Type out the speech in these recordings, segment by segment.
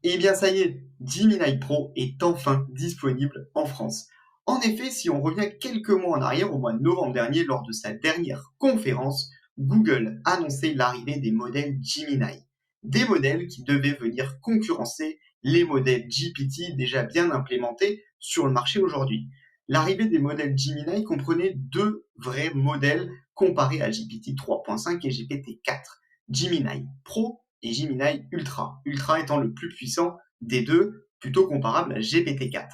Eh bien ça y est, Gemini Pro est enfin disponible en France. En effet, si on revient quelques mois en arrière, au mois de novembre dernier, lors de sa dernière conférence, Google annonçait l'arrivée des modèles Gemini. Des modèles qui devaient venir concurrencer les modèles GPT déjà bien implémentés sur le marché aujourd'hui. L'arrivée des modèles Gemini comprenait deux vrais modèles comparés à GPT 3.5 et GPT 4. Gemini Pro et Gemini Ultra. Ultra étant le plus puissant des deux, plutôt comparable à GPT-4.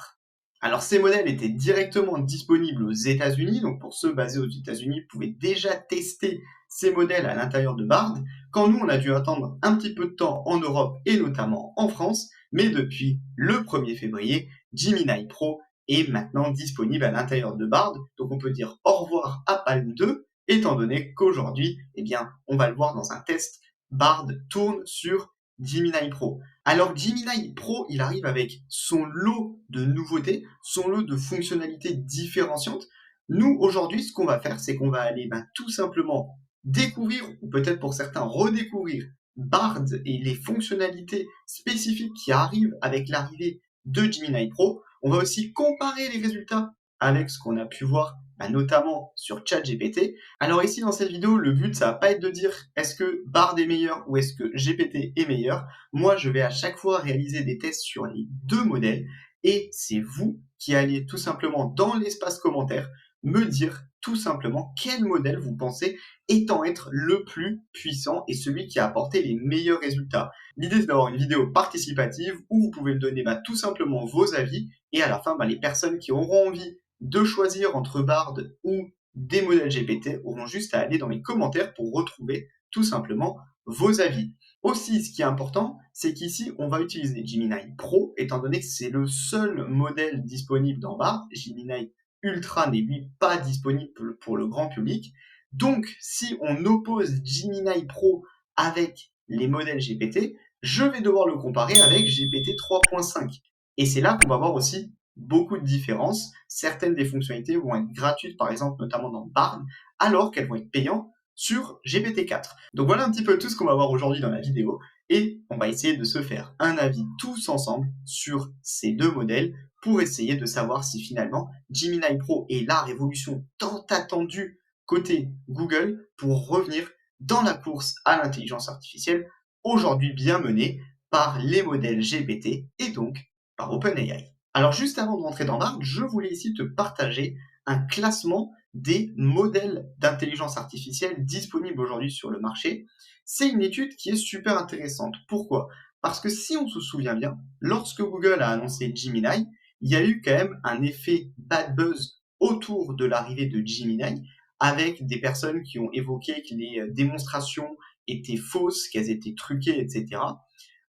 Alors ces modèles étaient directement disponibles aux États-Unis, donc pour ceux basés aux États-Unis, vous pouvez déjà tester ces modèles à l'intérieur de Bard, quand nous on a dû attendre un petit peu de temps en Europe et notamment en France, mais depuis le 1er février, Gemini Pro est maintenant disponible à l'intérieur de Bard, donc on peut dire au revoir à Palm 2, étant donné qu'aujourd'hui, eh bien, on va le voir dans un test, Bard tourne sur Gemini Pro. Alors Gemini Pro, il arrive avec son lot de nouveautés, son lot de fonctionnalités différenciantes. Nous, aujourd'hui, ce qu'on va faire, c'est qu'on va aller tout simplement découvrir, ou peut-être pour certains redécouvrir, Bard et les fonctionnalités spécifiques qui arrivent avec l'arrivée de Gemini Pro. On va aussi comparer les résultats avec ce qu'on a pu voir notamment sur ChatGPT. Alors ici dans cette vidéo, le but ça va pas être de dire est-ce que Bard est meilleur ou est-ce que GPT est meilleur. Moi je vais à chaque fois réaliser des tests sur les deux modèles et c'est vous qui allez tout simplement dans l'espace commentaire me dire tout simplement quel modèle vous pensez étant être le plus puissant et celui qui a apporté les meilleurs résultats. L'idée c'est d'avoir une vidéo participative où vous pouvez me donner tout simplement vos avis et à la fin les personnes qui auront envie de choisir entre Bard ou des modèles GPT auront juste à aller dans les commentaires pour retrouver tout simplement vos avis. Aussi, ce qui est important, c'est qu'ici, on va utiliser Gemini Pro, étant donné que c'est le seul modèle disponible dans Bard. Gemini Ultra n'est lui pas disponible pour le grand public. Donc, si on oppose Gemini Pro avec les modèles GPT, je vais devoir le comparer avec GPT 3.5. Et c'est là qu'on va voir aussi beaucoup de différences. Certaines des fonctionnalités vont être gratuites, par exemple, notamment dans Bard, alors qu'elles vont être payantes sur GPT-4. Donc voilà un petit peu tout ce qu'on va voir aujourd'hui dans la vidéo, et on va essayer de se faire un avis tous ensemble sur ces deux modèles pour essayer de savoir si finalement Gemini Pro est la révolution tant attendue côté Google pour revenir dans la course à l'intelligence artificielle, aujourd'hui bien menée par les modèles GPT et donc par OpenAI. Alors juste avant de rentrer dans Bard, je voulais ici te partager un classement des modèles d'intelligence artificielle disponibles aujourd'hui sur le marché. C'est une étude qui est super intéressante. Pourquoi ? Parce que si on se souvient bien, lorsque Google a annoncé Gemini, il y a eu quand même un effet bad buzz autour de l'arrivée de Gemini, avec des personnes qui ont évoqué que les démonstrations étaient fausses, qu'elles étaient truquées, etc.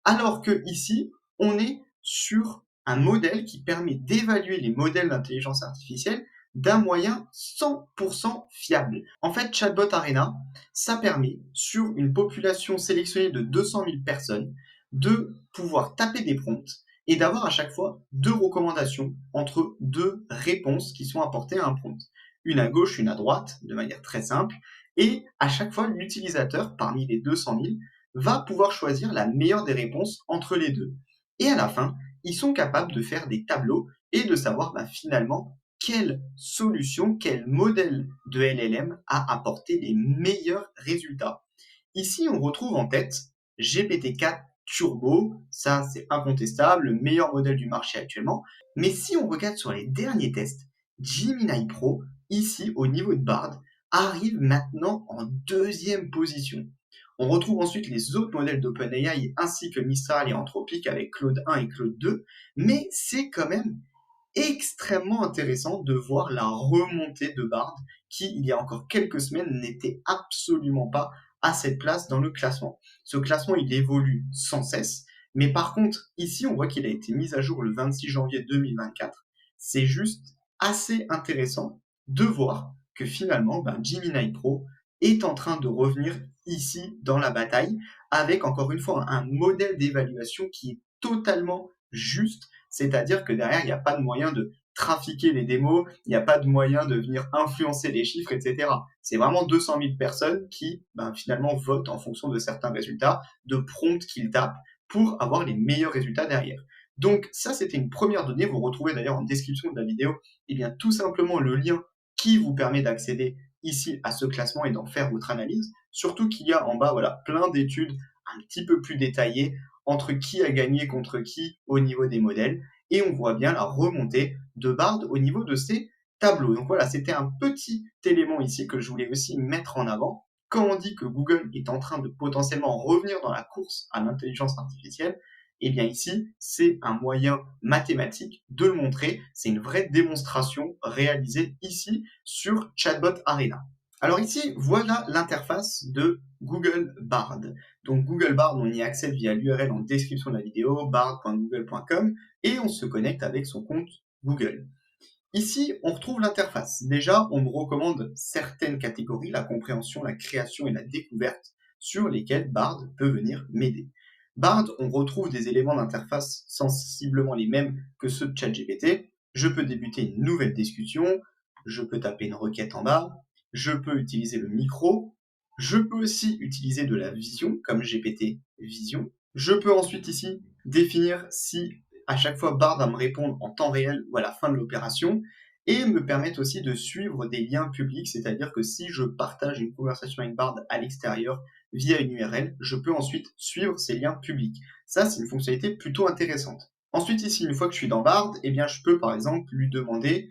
Alors que ici, on est sur un modèle qui permet d'évaluer les modèles d'intelligence artificielle d'un moyen 100% fiable. En fait, Chatbot Arena, ça permet, sur une population sélectionnée de 200 000 personnes, de pouvoir taper des prompts et d'avoir à chaque fois deux recommandations entre deux réponses qui sont apportées à un prompt. Une à gauche, une à droite, de manière très simple. Et à chaque fois, l'utilisateur, parmi les 200 000, va pouvoir choisir la meilleure des réponses entre les deux. Et à la fin, ils sont capables de faire des tableaux et de savoir finalement quelle solution, quel modèle de LLM a apporté les meilleurs résultats. Ici, on retrouve en tête GPT-4 Turbo, ça c'est incontestable, le meilleur modèle du marché actuellement. Mais si on regarde sur les derniers tests, Gemini Pro, ici au niveau de Bard, arrive maintenant en deuxième position. On retrouve ensuite les autres modèles d'OpenAI ainsi que Mistral et Anthropic avec Claude 1 et Claude 2, mais c'est quand même extrêmement intéressant de voir la remontée de Bard qui, il y a encore quelques semaines, n'était absolument pas à cette place dans le classement. Ce classement, il évolue sans cesse, mais par contre, ici, on voit qu'il a été mis à jour le 26 janvier 2024. C'est juste assez intéressant de voir que finalement, Gemini Pro est en train de revenir ici dans la bataille avec encore une fois un modèle d'évaluation qui est totalement juste, c'est-à-dire que derrière, il n'y a pas de moyen de trafiquer les démos, il n'y a pas de moyen de venir influencer les chiffres, etc. C'est vraiment 200 000 personnes qui finalement votent en fonction de certains résultats, de prompts qu'ils tapent, pour avoir les meilleurs résultats derrière. Donc ça, c'était une première donnée. Vous retrouvez d'ailleurs en description de la vidéo, eh bien tout simplement le lien qui vous permet d'accéder ici à ce classement et d'en faire votre analyse. Surtout qu'il y a en bas, voilà, plein d'études un petit peu plus détaillées entre qui a gagné contre qui au niveau des modèles. Et on voit bien la remontée de Bard au niveau de ces tableaux. Donc voilà, c'était un petit élément ici que je voulais aussi mettre en avant. Quand on dit que Google est en train de potentiellement revenir dans la course à l'intelligence artificielle, eh bien ici, c'est un moyen mathématique de le montrer. C'est une vraie démonstration réalisée ici sur Chatbot Arena. Alors ici, voilà l'interface de Google Bard. Donc Google Bard, on y accède via l'URL en description de la vidéo, bard.google.com, et on se connecte avec son compte Google. Ici, on retrouve l'interface. Déjà, on me recommande certaines catégories, la compréhension, la création et la découverte, sur lesquelles Bard peut venir m'aider. Bard, on retrouve des éléments d'interface sensiblement les mêmes que ceux de ChatGPT. Je peux débuter une nouvelle discussion, je peux taper une requête en bas, je peux utiliser le micro, je peux aussi utiliser de la vision, comme GPT Vision. Je peux ensuite ici définir si à chaque fois Bard va me répondre en temps réel ou à la fin de l'opération, et me permettre aussi de suivre des liens publics, c'est-à-dire que si je partage une conversation avec Bard à l'extérieur via une URL, je peux ensuite suivre ces liens publics. Ça, c'est une fonctionnalité plutôt intéressante. Ensuite, ici, une fois que je suis dans Bard, eh bien, je peux par exemple lui demander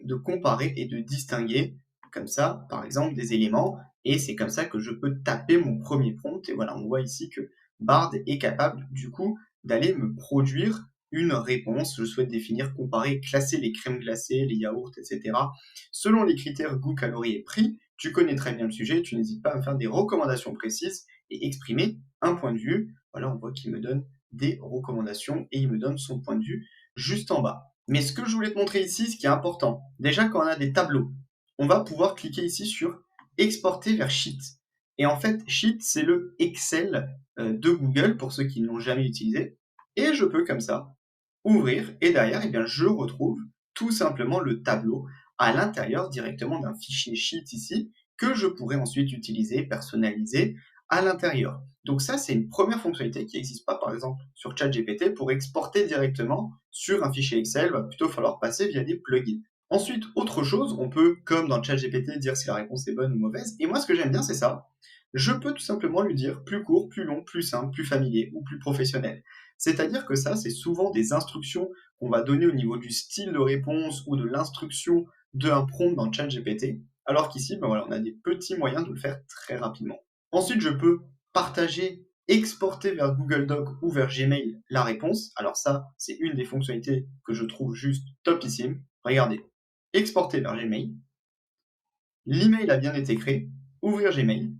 de comparer et de distinguer, comme ça, par exemple, des éléments, et c'est comme ça que je peux taper mon premier prompt, et voilà, on voit ici que Bard est capable, du coup, d'aller me produire une réponse. Je souhaite définir, comparer, classer les crèmes glacées, les yaourts, etc. Selon les critères goût, calories et prix. Tu connais très bien le sujet, tu n'hésites pas à me faire des recommandations précises et exprimer un point de vue. Voilà, on voit qu'il me donne des recommandations et il me donne son point de vue juste en bas. Mais ce que je voulais te montrer ici, ce qui est important, déjà quand on a des tableaux, on va pouvoir cliquer ici sur exporter vers Sheet. Et en fait, Sheet, c'est le Excel de Google pour ceux qui ne l'ont jamais utilisé. Et je peux comme ça ouvrir et derrière, eh bien, je retrouve tout simplement le tableau à l'intérieur directement d'un fichier Sheet ici que je pourrais ensuite utiliser, personnaliser à l'intérieur. Donc ça, c'est une première fonctionnalité qui n'existe pas, par exemple, sur ChatGPT. Pour exporter directement sur un fichier Excel, il va plutôt falloir passer via des plugins. Ensuite, autre chose, on peut, comme dans ChatGPT, dire si la réponse est bonne ou mauvaise. Et moi, ce que j'aime bien, c'est ça. Je peux tout simplement lui dire plus court, plus long, plus simple, plus familier ou plus professionnel. C'est-à-dire que ça, c'est souvent des instructions qu'on va donner au niveau du style de réponse ou de l'instruction d'un prompt dans ChatGPT, alors qu'ici, ben voilà, on a des petits moyens de le faire très rapidement. Ensuite, je peux partager, exporter vers Google Doc ou vers Gmail la réponse. Alors ça, c'est une des fonctionnalités que je trouve juste topissime. Regardez, exporter vers Gmail, l'email a bien été créé, ouvrir Gmail,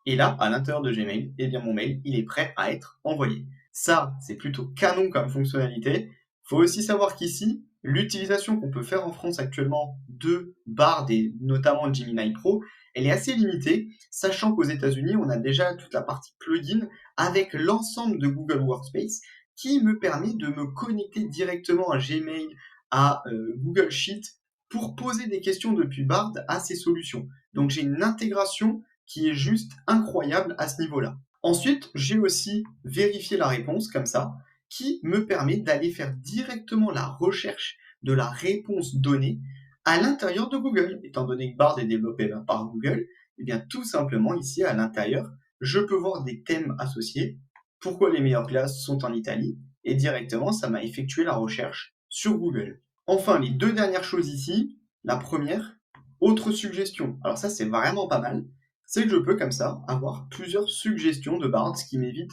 et là, à l'intérieur de Gmail, eh bien mon mail, il est prêt à être envoyé. Ça, c'est plutôt canon comme fonctionnalité. Faut aussi savoir qu'ici, l'utilisation qu'on peut faire en France actuellement de Bard et notamment Gemini Pro, elle est assez limitée, sachant qu'aux États-Unis, on a déjà toute la partie plugin avec l'ensemble de Google Workspace qui me permet de me connecter directement à Gmail, à Google Sheet pour poser des questions depuis Bard à ces solutions. Donc j'ai une intégration qui est juste incroyable à ce niveau-là. Ensuite, j'ai aussi vérifié la réponse comme ça, qui me permet d'aller faire directement la recherche de la réponse donnée à l'intérieur de Google. Étant donné que Bard est développé par Google, eh bien tout simplement ici à l'intérieur, je peux voir des thèmes associés. Pourquoi les meilleures classes sont en Italie? Et directement, ça m'a effectué la recherche sur Google. Enfin, les deux dernières choses ici. La première, autre suggestion. Alors ça, c'est vraiment pas mal. C'est que je peux comme ça avoir plusieurs suggestions de Bard, ce qui m'évite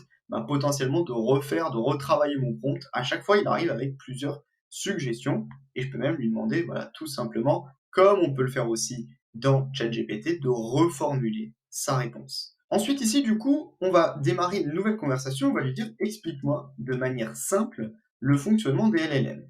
potentiellement de refaire, de retravailler mon prompt. À chaque fois, il arrive avec plusieurs suggestions et je peux même lui demander, voilà, tout simplement, comme on peut le faire aussi dans ChatGPT, de reformuler sa réponse. Ensuite, ici, du coup, on va démarrer une nouvelle conversation. On va lui dire, explique-moi de manière simple le fonctionnement des LLM.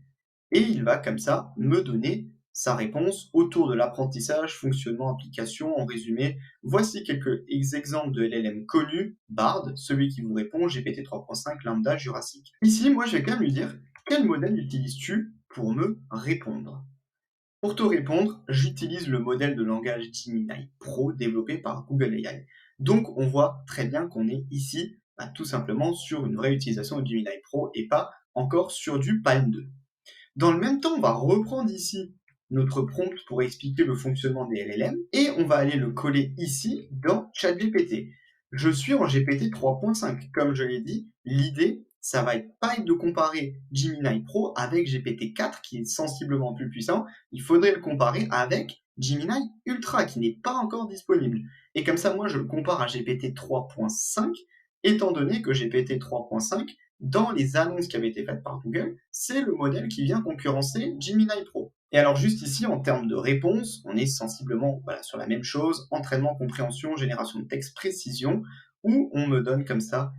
Et il va comme ça me donner sa réponse autour de l'apprentissage, fonctionnement, application. En résumé, voici quelques exemples de LLM connus. Bard, celui qui vous répond, GPT 3.5, Lambda, Jurassic. Ici, moi, je vais quand même lui dire, quel modèle utilises-tu pour me répondre? Pour te répondre, j'utilise le modèle de langage Gemini Pro développé par Google AI. Donc on voit très bien qu'on est ici tout simplement sur une vraie utilisation de Gemini Pro et pas encore sur du Palm 2. Dans le même temps, on va reprendre ici notre prompt pour expliquer le fonctionnement des LLM et on va aller le coller ici dans ChatGPT. Je suis en GPT 3.5. Comme je l'ai dit, l'idée, ça va pas être de comparer Gemini Pro avec GPT 4 qui est sensiblement plus puissant. Il faudrait le comparer avec Gemini Ultra qui n'est pas encore disponible. Et comme ça, moi, je le compare à GPT 3.5 étant donné que GPT 3.5 dans les annonces qui avaient été faites par Google, c'est le modèle qui vient concurrencer Gemini Pro. Et alors juste ici, en termes de réponse, on est sensiblement sur la même chose, entraînement, compréhension, génération de texte, précision, où on me donne comme ça,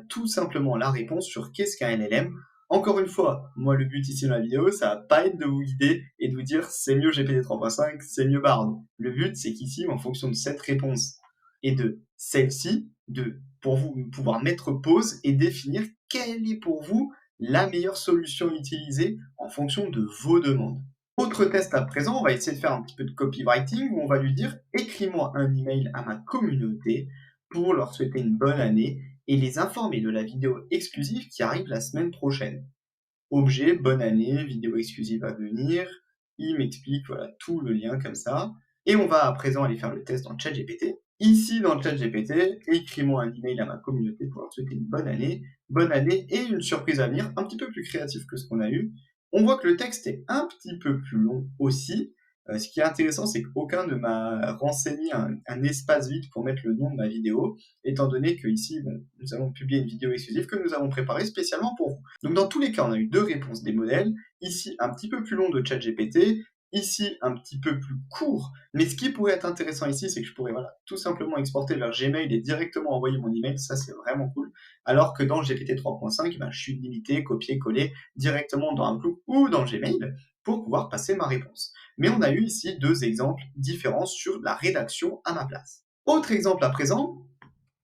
tout simplement la réponse sur qu'est-ce qu'un LLM. Encore une fois, moi le but ici dans la vidéo, ça va pas être de vous guider et de vous dire c'est mieux GPT 3.5, c'est mieux Bard. Le but c'est qu'ici, en fonction de cette réponse et de celle-ci, pour vous pouvoir mettre pause et définir quelle est pour vous la meilleure solution utilisée en fonction de vos demandes. Autre test à présent, on va essayer de faire un petit peu de copywriting où on va lui dire écris-moi un email à ma communauté pour leur souhaiter une bonne année et les informer de la vidéo exclusive qui arrive la semaine prochaine. Objet, bonne année, vidéo exclusive à venir, il m'explique tout le lien comme ça. Et on va à présent aller faire le test dans ChatGPT. Ici, dans ChatGPT, écris-moi un email à ma communauté pour leur souhaiter une bonne année et une surprise à venir, un petit peu plus créatif que ce qu'on a eu. On voit que le texte est un petit peu plus long aussi. Ce qui est intéressant, c'est qu'aucun ne m'a renseigné un espace vide pour mettre le nom de ma vidéo, étant donné que ici, nous allons publier une vidéo exclusive que nous avons préparée spécialement pour vous. Donc dans tous les cas, on a eu deux réponses des modèles. Ici, un petit peu plus long de ChatGPT. Ici, un petit peu plus court, mais ce qui pourrait être intéressant ici, c'est que je pourrais tout simplement exporter leur Gmail et directement envoyer mon email, ça c'est vraiment cool, alors que dans GPT 3.5, je suis limité, copier-coller directement dans Outlook ou dans Gmail pour pouvoir passer ma réponse. Mais on a eu ici deux exemples différents sur la rédaction à ma place. Autre exemple à présent,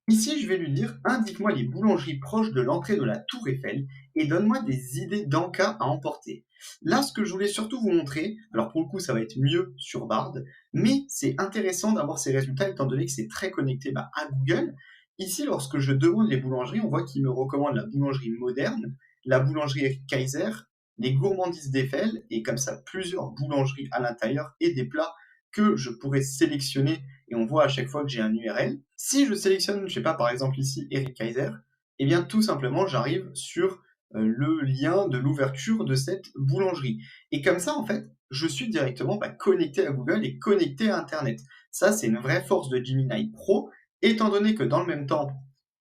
ici, je vais lui dire « Indique-moi les boulangeries proches de l'entrée de la Tour Eiffel et donne-moi des idées d'encas à emporter. » Là, ce que je voulais surtout vous montrer, alors pour le coup, ça va être mieux sur Bard, mais c'est intéressant d'avoir ces résultats étant donné que c'est très connecté à Google. Ici, lorsque je demande les boulangeries, on voit qu'il me recommande la boulangerie moderne, la boulangerie Eric Kaiser, les gourmandises d'Eiffel, et comme ça, plusieurs boulangeries à l'intérieur et des plats que je pourrais sélectionner et on voit à chaque fois que j'ai un URL. Si je sélectionne, je sais pas, par exemple ici, Eric Kaiser, tout simplement, j'arrive sur le lien de l'ouverture de cette boulangerie. Et comme ça, en fait, je suis directement connecté à Google et connecté à Internet. Ça, c'est une vraie force de Gemini Pro, étant donné que dans le même temps,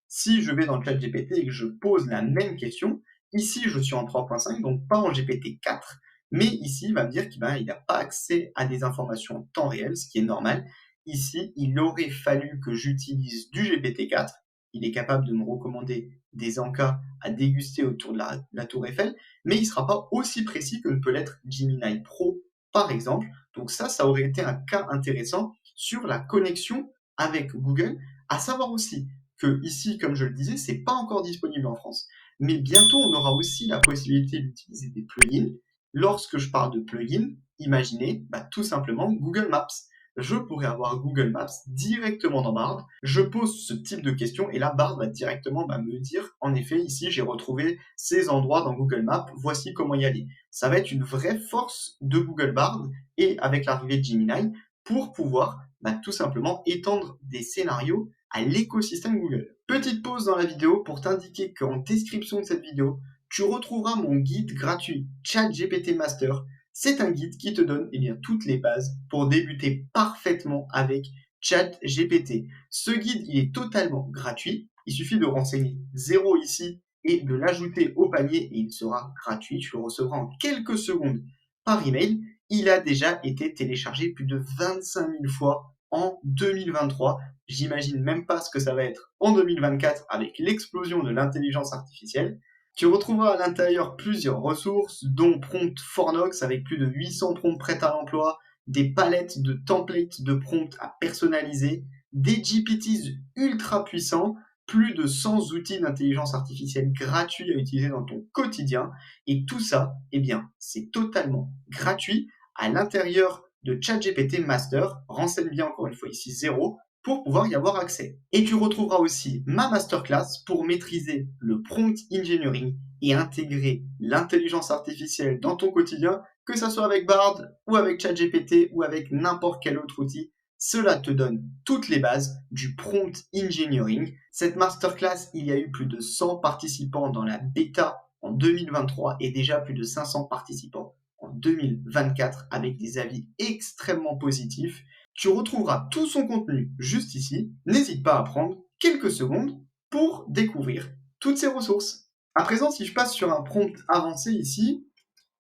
si je vais dans le chat GPT et que je pose la même question, ici, je suis en 3.5, donc pas en GPT 4, mais ici, il va me dire qu'il n'a pas accès à des informations en temps réel, ce qui est normal. Ici, il aurait fallu que j'utilise du GPT-4. Il est capable de me recommander des encas à déguster autour de la Tour Eiffel, mais il ne sera pas aussi précis que ne peut l'être Gemini Pro, par exemple. Donc ça aurait été un cas intéressant sur la connexion avec Google, à savoir aussi que ici, comme je le disais, c'est pas encore disponible en France. Mais bientôt, on aura aussi la possibilité d'utiliser des plugins. Lorsque je parle de plugins, imaginez tout simplement Google Maps. Je pourrais avoir Google Maps directement dans Bard. Je pose ce type de questions et là, Bard va directement me dire, en effet, ici, j'ai retrouvé ces endroits dans Google Maps, voici comment y aller. Ça va être une vraie force de Google Bard et avec l'arrivée de Gemini pour pouvoir tout simplement étendre des scénarios à l'écosystème Google. Petite pause dans la vidéo pour t'indiquer qu'en description de cette vidéo, tu retrouveras mon guide gratuit ChatGPT Master. C'est un guide qui te donne toutes les bases pour débuter parfaitement avec ChatGPT. Ce guide, il est totalement gratuit. Il suffit de renseigner 0 ici et de l'ajouter au panier et il sera gratuit. Tu le recevras en quelques secondes par email. Il a déjà été téléchargé plus de 25 000 fois en 2023. J'imagine même pas ce que ça va être en 2024 avec l'explosion de l'intelligence artificielle. Tu retrouveras à l'intérieur plusieurs ressources, dont Prompt Fornox avec plus de 800 prompts prêts à l'emploi, des palettes de templates de prompts à personnaliser, des GPTs ultra puissants, plus de 100 outils d'intelligence artificielle gratuits à utiliser dans ton quotidien. Et tout ça, c'est totalement gratuit à l'intérieur de ChatGPT Master. Renseigne bien encore une fois ici 0 pour pouvoir y avoir accès. Et tu retrouveras aussi ma masterclass pour maîtriser le prompt engineering et intégrer l'intelligence artificielle dans ton quotidien, que ce soit avec Bard ou avec ChatGPT ou avec n'importe quel autre outil. Cela te donne toutes les bases du prompt engineering. Cette masterclass, il y a eu plus de 100 participants dans la bêta en 2023 et déjà plus de 500 participants en 2024 avec des avis extrêmement positifs. Tu retrouveras tout son contenu juste ici. N'hésite pas à prendre quelques secondes pour découvrir toutes ces ressources. À présent, si je passe sur un prompt avancé ici,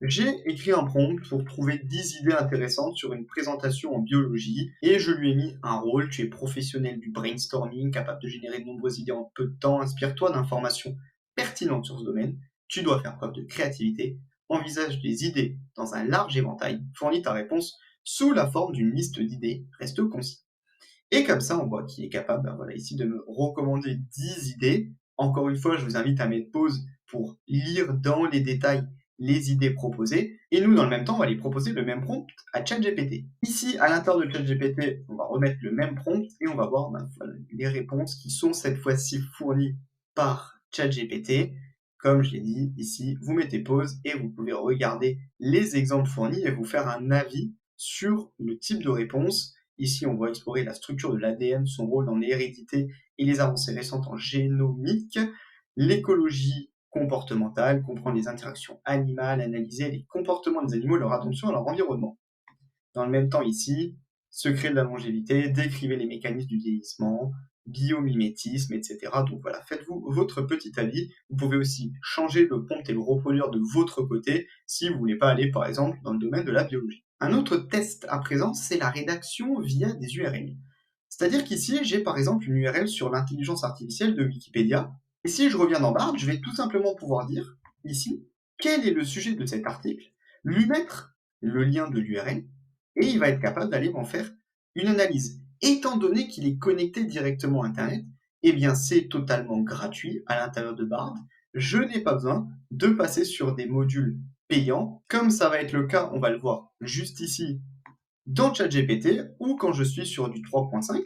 j'ai écrit un prompt pour trouver 10 idées intéressantes sur une présentation en biologie et je lui ai mis un rôle. Tu es professionnel du brainstorming, capable de générer de nombreuses idées en peu de temps. Inspire-toi d'informations pertinentes sur ce domaine. Tu dois faire preuve de créativité. Envisage des idées dans un large éventail. Fournis ta réponse sous la forme d'une liste d'idées. Reste concis. Et comme ça, on voit qu'il est capable, ici, de me recommander 10 idées. Encore une fois, je vous invite à mettre pause pour lire dans les détails les idées proposées. Et nous, dans le même temps, on va aller proposer le même prompt à ChatGPT. Ici, à l'intérieur de ChatGPT, on va remettre le même prompt et on va voir les réponses qui sont cette fois-ci fournies par ChatGPT. Comme je l'ai dit ici, vous mettez pause et vous pouvez regarder les exemples fournis et vous faire un avis sur le type de réponse. Ici, on va explorer la structure de l'ADN, son rôle dans l'hérédité et les avancées récentes en génomique. L'écologie comportementale comprend les interactions animales, analyser les comportements des animaux, leur attention à leur environnement. Dans le même temps ici, secret de la longévité, décrivez les mécanismes du vieillissement, biomimétisme, etc. Donc voilà, faites-vous votre petit avis. Vous pouvez aussi changer le prompt et le reproduire de votre côté si vous ne voulez pas aller, par exemple, dans le domaine de la biologie. Un autre test à présent, c'est la rédaction via des URL. C'est-à-dire qu'ici, j'ai par exemple une URL sur l'intelligence artificielle de Wikipédia. Et si je reviens dans Bard, je vais tout simplement pouvoir dire, ici, quel est le sujet de cet article, lui mettre le lien de l'URL, et il va être capable d'aller m'en faire une analyse. Étant donné qu'il est connecté directement à Internet, eh bien c'est totalement gratuit à l'intérieur de Bard. Je n'ai pas besoin de passer sur des modules payants, comme ça va être le cas, on va le voir juste ici, dans ChatGPT, ou quand je suis sur du 3.5,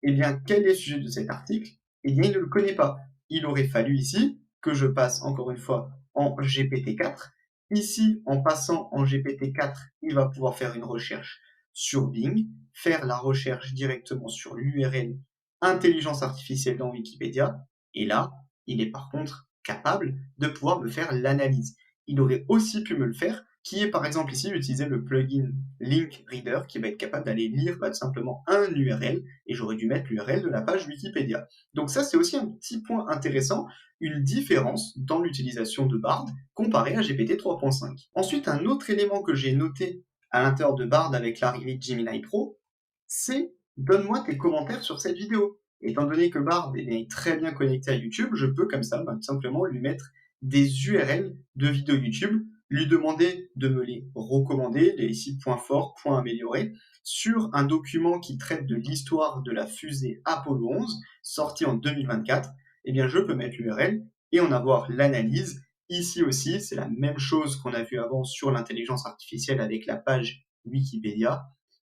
eh bien quel est le sujet de cet article? Eh bien il ne le connaît pas. Il aurait fallu ici que je passe encore une fois en GPT-4. Ici, en passant en GPT-4, il va pouvoir faire une recherche sur Bing, faire la recherche directement sur l'URL intelligence artificielle dans Wikipédia, et là, il est par contre capable de pouvoir me faire l'analyse. Il aurait aussi pu me le faire, qui est par exemple ici utiliser le plugin Link Reader, qui va être capable d'aller lire tout simplement un URL, et j'aurais dû mettre l'URL de la page Wikipédia. Donc ça, c'est aussi un petit point intéressant, une différence dans l'utilisation de Bard comparé à GPT 3.5. Ensuite, un autre élément que j'ai noté à l'intérieur de Bard avec l'arrivée de Gemini Pro, c'est donne-moi tes commentaires sur cette vidéo. Étant donné que Bard est très bien connecté à YouTube, je peux comme ça tout simplement lui mettre des URL de vidéos YouTube, lui demander de me les recommander, les ici points forts, points améliorés, sur un document qui traite de l'histoire de la fusée Apollo 11, sortie en 2024, eh bien je peux mettre l'URL et en avoir l'analyse. Ici aussi, c'est la même chose qu'on a vu avant sur l'intelligence artificielle avec la page Wikipédia.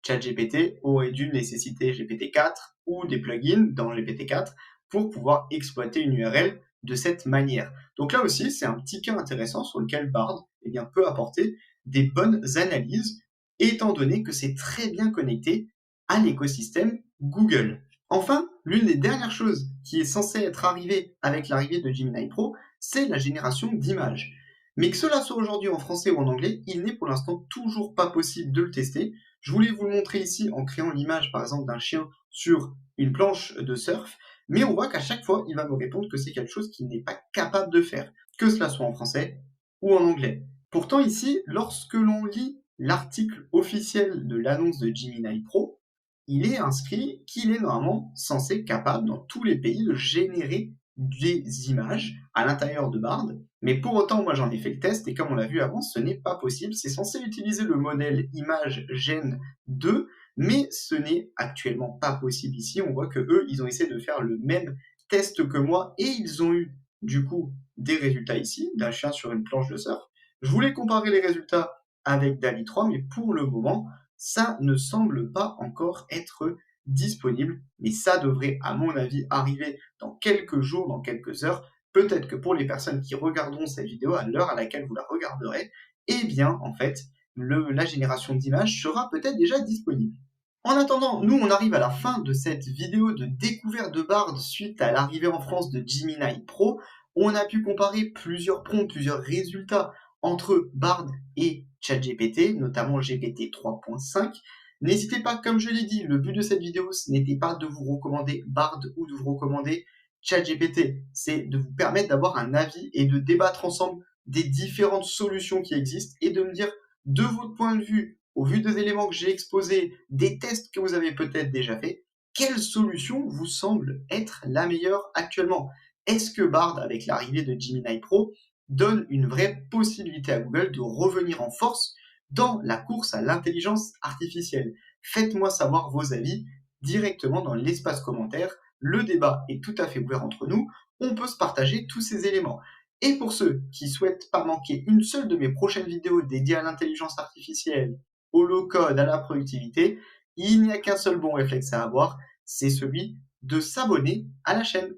ChatGPT aurait dû nécessiter GPT-4 ou des plugins dans GPT-4 pour pouvoir exploiter une URL de cette manière. Donc là aussi, c'est un petit cas intéressant sur lequel Bard peut apporter des bonnes analyses, étant donné que c'est très bien connecté à l'écosystème Google. Enfin, l'une des dernières choses qui est censée être arrivée avec l'arrivée de Gemini Pro, c'est la génération d'images. Mais que cela soit aujourd'hui en français ou en anglais, il n'est pour l'instant toujours pas possible de le tester. Je voulais vous le montrer ici en créant l'image par exemple d'un chien sur une planche de surf, mais on voit qu'à chaque fois, il va me répondre que c'est quelque chose qu'il n'est pas capable de faire, que cela soit en français ou en anglais. Pourtant ici, lorsque l'on lit l'article officiel de l'annonce de Gemini Pro, il est inscrit qu'il est normalement censé capable dans tous les pays de générer des images à l'intérieur de Bard, mais pour autant, moi j'en ai fait le test et comme on l'a vu avant, ce n'est pas possible. C'est censé utiliser le modèle image gen 2, mais ce n'est actuellement pas possible ici. On voit que eux, ils ont essayé de faire le même test que moi et ils ont eu du coup des résultats ici d'un chien sur une planche de surf. Je voulais comparer les résultats avec DALL-E 3, mais pour le moment, ça ne semble pas encore être disponible, mais ça devrait, à mon avis, arriver dans quelques jours, dans quelques heures. Peut-être que pour les personnes qui regarderont cette vidéo à l'heure à laquelle vous la regarderez, eh bien, en fait, la génération d'images sera peut-être déjà disponible. En attendant, nous, on arrive à la fin de cette vidéo de découverte de Bard suite à l'arrivée en France de Gemini Pro. On a pu comparer plusieurs prompts, plusieurs résultats entre Bard et ChatGPT, notamment GPT 3.5. N'hésitez pas, comme je l'ai dit, le but de cette vidéo, ce n'était pas de vous recommander Bard ou de vous recommander ChatGPT, c'est de vous permettre d'avoir un avis et de débattre ensemble des différentes solutions qui existent et de me dire de votre point de vue, au vu des éléments que j'ai exposés, des tests que vous avez peut-être déjà fait, quelle solution vous semble être la meilleure actuellement? Est-ce que Bard, avec l'arrivée de Gemini Pro, donne une vraie possibilité à Google de revenir en force dans la course à l'intelligence artificielle? Faites-moi savoir vos avis directement dans l'espace commentaire. Le débat est tout à fait ouvert entre nous. On peut se partager tous ces éléments. Et pour ceux qui souhaitent pas manquer une seule de mes prochaines vidéos dédiées à l'intelligence artificielle, au low-code, à la productivité, il n'y a qu'un seul bon réflexe à avoir, c'est celui de s'abonner à la chaîne.